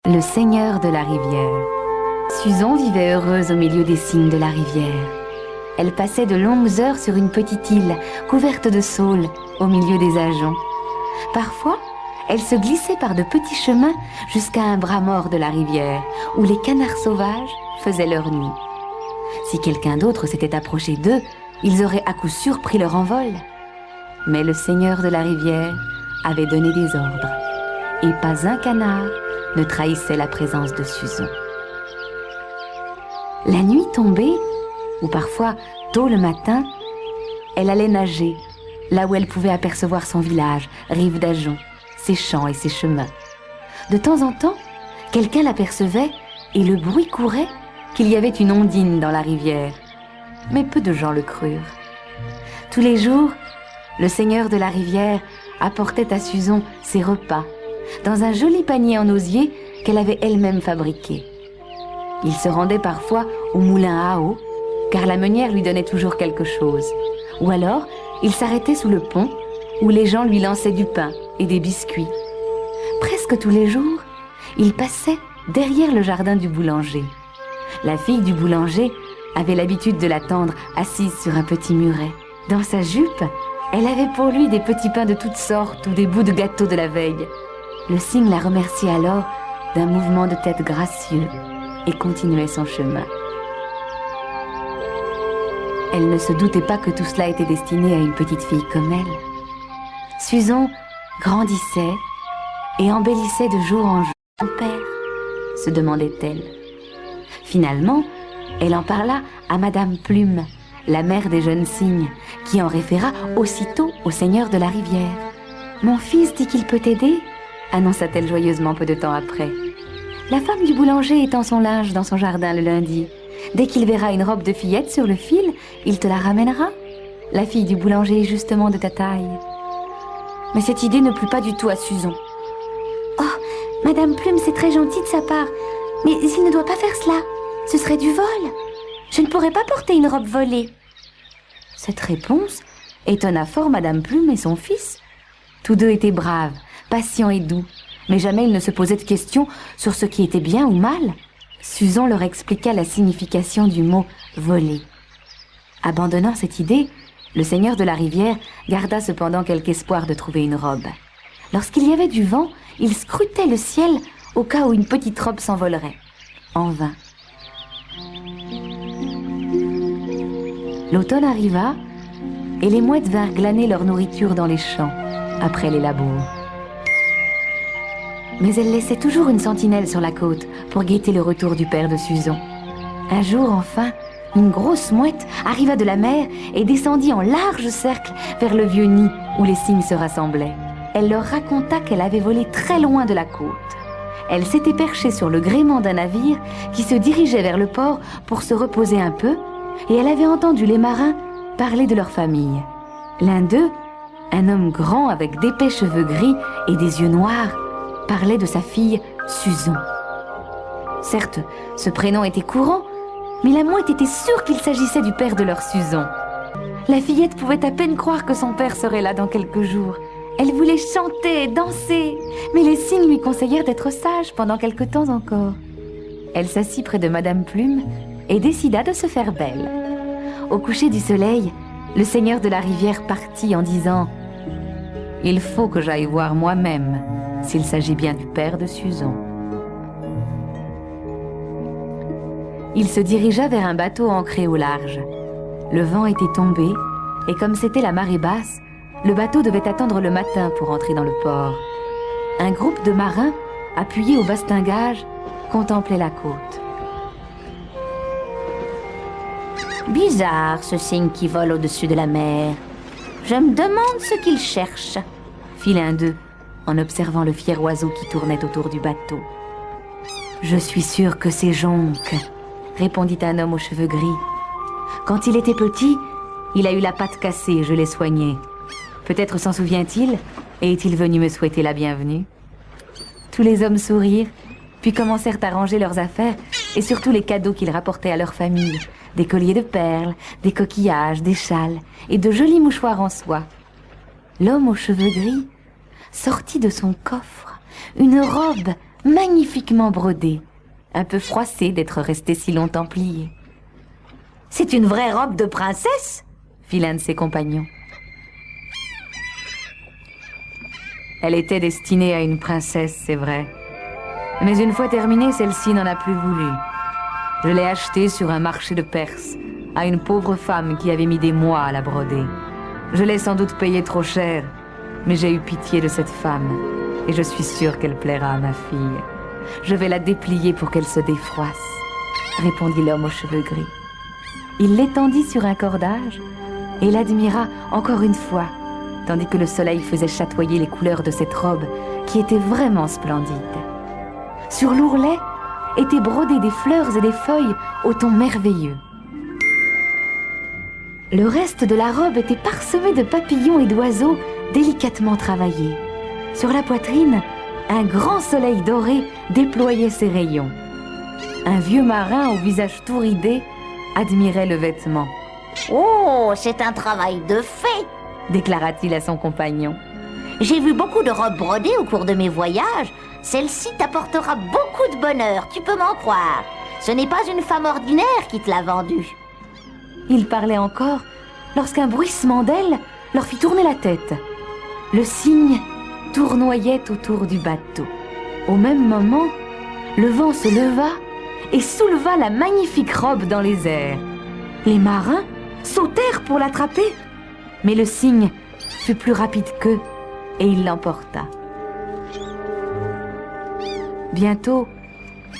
Le seigneur de la rivière. Susan vivait heureuse au milieu des cygnes de la rivière. Elle passait de longues heures sur une petite île couverte de saules au milieu des ajoncs. Parfois, elle se glissait par de petits chemins jusqu'à un bras mort de la rivière où les canards sauvages faisaient leur nid. Si quelqu'un d'autre s'était approché d'eux, ils auraient à coup sûr pris leur envol. Mais le seigneur de la rivière avait donné des ordres et pas un canard ne trahissait la présence de Susan. La nuit tombée, ou parfois tôt le matin, elle allait nager, là où elle pouvait apercevoir son village, rive d'Ajon, ses champs et ses chemins. De temps en temps, quelqu'un l'apercevait et le bruit courait qu'il y avait une ondine dans la rivière. Mais peu de gens le crurent. Tous les jours, le seigneur de la rivière apportait à Susan ses repas, dans un joli panier en osier qu'elle avait elle-même fabriqué. Il se rendait parfois au moulin à eau, car la meunière lui donnait toujours quelque chose. Ou alors, il s'arrêtait sous le pont, où les gens lui lançaient du pain et des biscuits. Presque tous les jours, il passait derrière le jardin du boulanger. La fille du boulanger avait l'habitude de l'attendre assise sur un petit muret. Dans sa jupe, elle avait pour lui des petits pains de toutes sortes ou des bouts de gâteau de la veille. Le cygne la remerciait alors d'un mouvement de tête gracieux et continuait son chemin. Elle ne se doutait pas que tout cela était destiné à une petite fille comme elle. Susan grandissait et embellissait de jour en jour son père, se demandait-elle. Finalement, elle en parla à Madame Plume, la mère des jeunes cygnes, qui en référa aussitôt au seigneur de la rivière. « Mon fils dit qu'il peut t'aider » annonça-t-elle joyeusement peu de temps après. La femme du boulanger étend son linge dans son jardin le lundi. Dès qu'il verra une robe de fillette sur le fil, il te la ramènera. La fille du boulanger est justement de ta taille. Mais cette idée ne plut pas du tout à Susan. « Oh, Madame Plume, c'est très gentil de sa part, mais il ne doit pas faire cela. Ce serait du vol. Je ne pourrais pas porter une robe volée. » Cette réponse étonna fort Madame Plume et son fils. Tous deux étaient braves, patients et doux, mais jamais ils ne se posaient de questions sur ce qui était bien ou mal. Susan leur expliqua la signification du mot « voler ». Abandonnant cette idée, le seigneur de la rivière garda cependant quelque espoir de trouver une robe. Lorsqu'il y avait du vent, il scrutait le ciel au cas où une petite robe s'envolerait. En vain. L'automne arriva et les mouettes vinrent glaner leur nourriture dans les champs après les labours. Mais elle laissait toujours une sentinelle sur la côte pour guetter le retour du père de Susan. Un jour, enfin, une grosse mouette arriva de la mer et descendit en large cercle vers le vieux nid où les cygnes se rassemblaient. Elle leur raconta qu'elle avait volé très loin de la côte. Elle s'était perchée sur le gréement d'un navire qui se dirigeait vers le port pour se reposer un peu, et elle avait entendu les marins parler de leur famille. L'un d'eux, un homme grand avec d'épais cheveux gris et des yeux noirs, parlait de sa fille Susan. Certes, ce prénom était courant, mais la mouette était sûre qu'il s'agissait du père de leur Susan. La fillette pouvait à peine croire que son père serait là dans quelques jours. Elle voulait chanter, danser, mais les cygnes lui conseillèrent d'être sage pendant quelque temps encore. Elle s'assit près de Madame Plume et décida de se faire belle. Au coucher du soleil, le seigneur de la rivière partit en disant « Il faut que j'aille voir moi-même s'il s'agit bien du père de Susan. » Il se dirigea vers un bateau ancré au large. Le vent était tombé, et comme c'était la marée basse, le bateau devait attendre le matin pour entrer dans le port. Un groupe de marins, appuyés au bastingage, contemplait la côte. « Bizarre, ce cygne qui vole au-dessus de la mer. Je me demande ce qu'il cherche, » fit l'un d'eux, en observant le fier oiseau qui tournait autour du bateau. « Je suis sûr que c'est Jonque, » répondit un homme aux cheveux gris. « Quand il était petit, il a eu la patte cassée, je l'ai soigné. Peut-être s'en souvient-il et est-il venu me souhaiter la bienvenue ?» Tous les hommes sourirent, puis commencèrent à ranger leurs affaires et surtout les cadeaux qu'ils rapportaient à leur famille, des colliers de perles, des coquillages, des châles et de jolis mouchoirs en soie. L'homme aux cheveux gris sortit de son coffre une robe magnifiquement brodée, un peu froissée d'être restée si longtemps pliée. « C'est une vraie robe de princesse ?» fit l'un de ses compagnons. Elle était destinée à une princesse, c'est vrai. Mais une fois terminée, celle-ci n'en a plus voulu. Je l'ai achetée sur un marché de Perse, à une pauvre femme qui avait mis des mois à la broder. Je l'ai sans doute payée trop cher, mais j'ai eu pitié de cette femme, et je suis sûre qu'elle plaira à ma fille. Je vais la déplier pour qu'elle se défroisse, répondit l'homme aux cheveux gris. Il l'étendit sur un cordage et l'admira encore une fois, tandis que le soleil faisait chatoyer les couleurs de cette robe qui était vraiment splendide. Sur l'ourlet étaient brodées des fleurs et des feuilles au ton merveilleux. Le reste de la robe était parsemé de papillons et d'oiseaux délicatement travaillés. Sur la poitrine, un grand soleil doré déployait ses rayons. Un vieux marin au visage tout ridé admirait le vêtement. « Oh, c'est un travail de fée !» déclara-t-il à son compagnon. « J'ai vu beaucoup de robes brodées au cours de mes voyages. Celle-ci t'apportera beaucoup de bonheur, tu peux m'en croire. Ce n'est pas une femme ordinaire qui te l'a vendue. » Il parlait encore lorsqu'un bruissement d'ailes leur fit tourner la tête. Le cygne tournoyait autour du bateau. Au même moment, le vent se leva et souleva la magnifique robe dans les airs. Les marins sautèrent pour l'attraper, mais le cygne fut plus rapide qu'eux et il l'emporta. Bientôt,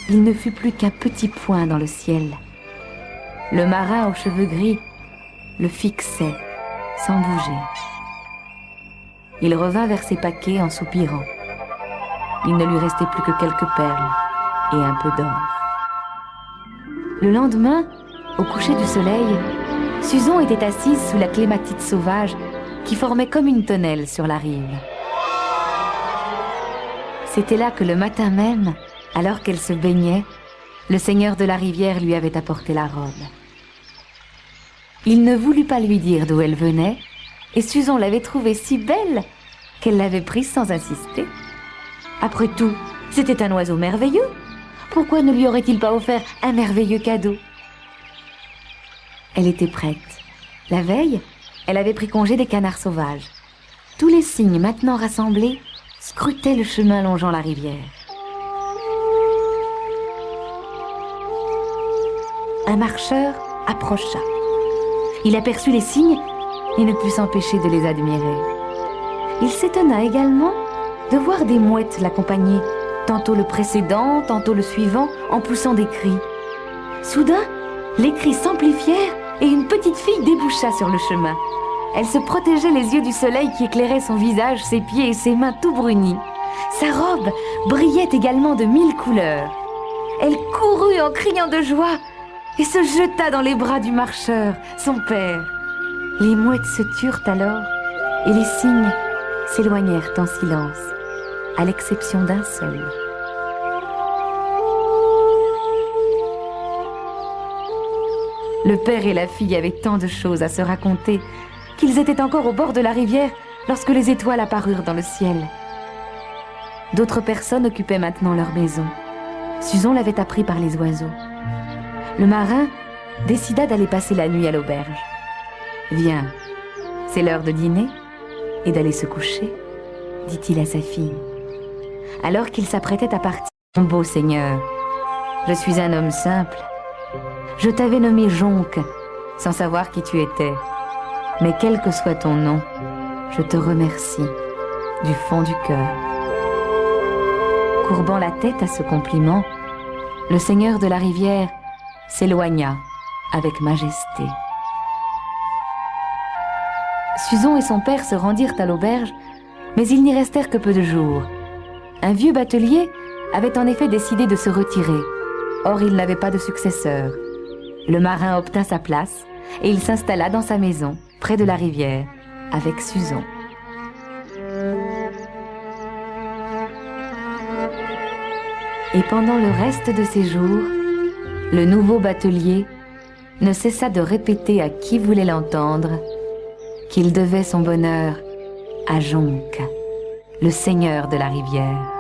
il ne fut plus qu'un petit point dans le ciel. Le marin aux cheveux gris le fixait sans bouger. Il revint vers ses paquets en soupirant. Il ne lui restait plus que quelques perles et un peu d'or. Le lendemain, au coucher du soleil, Suzon était assise sous la clématite sauvage qui formait comme une tonnelle sur la rive. C'était là que le matin même, alors qu'elle se baignait, le seigneur de la rivière lui avait apporté la robe. Il ne voulut pas lui dire d'où elle venait, et Suzon l'avait trouvée si belle qu'elle l'avait prise sans insister. Après tout, c'était un oiseau merveilleux. Pourquoi ne lui aurait-il pas offert un merveilleux cadeau? Elle était prête. La veille, elle avait pris congé des canards sauvages. Tous les cygnes maintenant rassemblés scrutaient le chemin longeant la rivière. Un marcheur approcha. Il aperçut les cygnes et ne put s'empêcher de les admirer. Il s'étonna également de voir des mouettes l'accompagner, tantôt le précédent, tantôt le suivant, en poussant des cris. Soudain, les cris s'amplifièrent et une petite fille déboucha sur le chemin. Elle se protégeait les yeux du soleil qui éclairait son visage, ses pieds et ses mains tout brunis. Sa robe brillait également de 1000 couleurs. Elle courut en criant de joie et se jeta dans les bras du marcheur, son père. Les mouettes se turent alors et les cygnes s'éloignèrent en silence, à l'exception d'un seul. Le père et la fille avaient tant de choses à se raconter qu'ils étaient encore au bord de la rivière lorsque les étoiles apparurent dans le ciel. D'autres personnes occupaient maintenant leur maison. Suzon l'avait appris par les oiseaux. Le marin décida d'aller passer la nuit à l'auberge. « Viens, c'est l'heure de dîner et d'aller se coucher, » dit-il à sa fille. Alors qu'il s'apprêtait à partir, « Mon beau seigneur, je suis un homme simple. Je t'avais nommé Jonque, sans savoir qui tu étais. Mais quel que soit ton nom, je te remercie du fond du cœur. » Courbant la tête à ce compliment, le seigneur de la rivière s'éloigna avec majesté. Suzon et son père se rendirent à l'auberge, mais ils n'y restèrent que peu de jours. Un vieux batelier avait en effet décidé de se retirer. Or, il n'avait pas de successeur. Le marin obtint sa place et il s'installa dans sa maison, près de la rivière, avec Suzon. Et pendant le reste de ses jours, le nouveau batelier ne cessa de répéter à qui voulait l'entendre qu'il devait son bonheur à Jonque, le seigneur de la rivière.